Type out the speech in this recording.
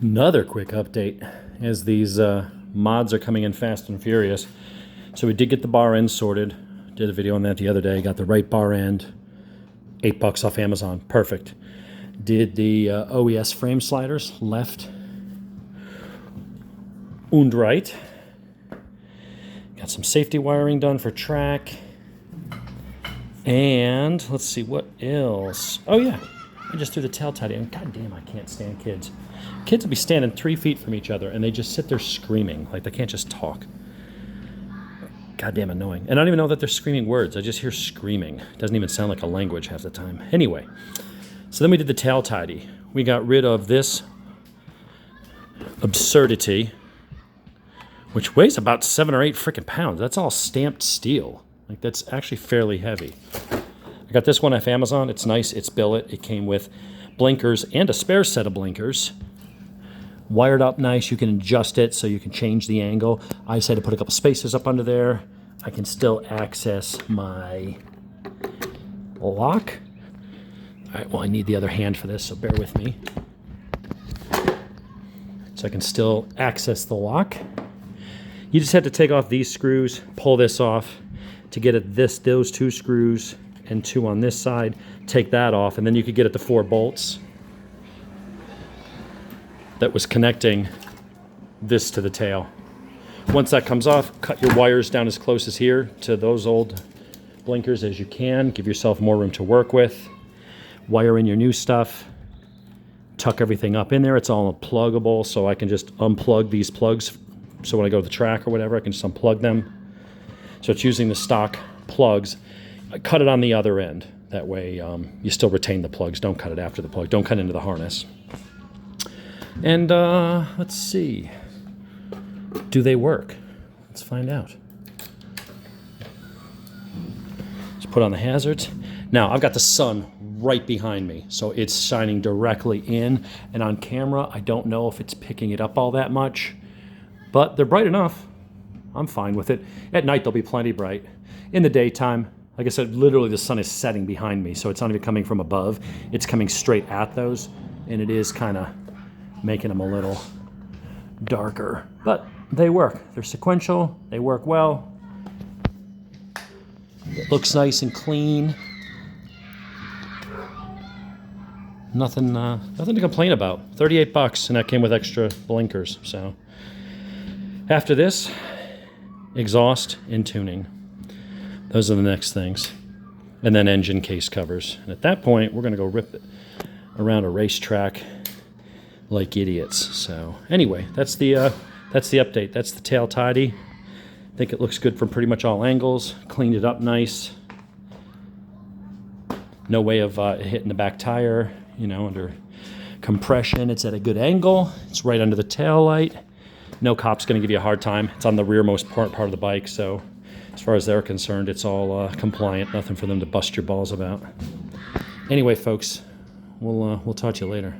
Another quick update as these mods are coming in fast and furious. So we did get the bar end sorted. Did a video on that the other day. Got the right bar end. $8 off Amazon. Perfect. Did the OES frame sliders left and right. Got some safety wiring done for track. And let's see what else. Oh yeah, I just threw the tail tidy in. God damn, I can't stand kids. Kids will be standing 3 feet from each other and they just sit there screaming like they can't just talk. Goddamn annoying. And I don't even know that they're screaming words. I just hear screaming. It doesn't even sound like a language half the time. Anyway, so then we did the tail tidy. We got rid of this absurdity, which weighs about 7 or 8 freaking pounds. That's all stamped steel. Like, that's actually fairly heavy. I got this one off Amazon. It's nice. It's billet. It came with blinkers and a spare set of blinkers. Wired up nice. You can adjust it so you can change the angle. I just had to put a couple spacers up under there. I can still access my lock. All right, well, I need the other hand for this, so bear with me. So I can still access the lock. You just had to take off these screws, pull this off to get at those 2 screws and 2 on this side. Take that off, and then you could get at the 4 bolts that was connecting this to the tail. Once that comes off, cut your wires down as close as here to those old blinkers as you can. Give yourself more room to work with. Wire in your new stuff. Tuck everything up in there. It's all pluggable, so I can just unplug these plugs. So when I go to the track or whatever, I can just unplug them. So it's using the stock plugs. I cut it on the other end. That way you still retain the plugs. Don't cut it after the plug. Don't cut into the harness. And let's see. Do they work? Let's find out. Just put on the hazards. Now, I've got the sun right behind me, so it's shining directly in. And on camera, I don't know if it's picking it up all that much, but they're bright enough. I'm fine with it. At night, they'll be plenty bright. In the daytime, like I said, literally the sun is setting behind me, so it's not even coming from above. It's coming straight at those, and it is kind of making them a little darker. But they work. They're sequential. They work well. It looks nice and clean. Nothing to complain about. $38, and that came with extra blinkers. So after this, exhaust and tuning. Those are the next things. And then engine case covers. And at that point, we're going to go rip it around a racetrack like idiots. So anyway, that's the update. That's the tail tidy. I think it looks good from pretty much all angles. Cleaned it up nice. No way of hitting the back tire, you know, under compression. It's at a good angle. It's right under the tail light. No cop's going to give you a hard time. It's on the rearmost part of the bike, so as far as they're concerned, it's all compliant. Nothing for them to bust your balls about. Anyway, folks, we'll talk to you later.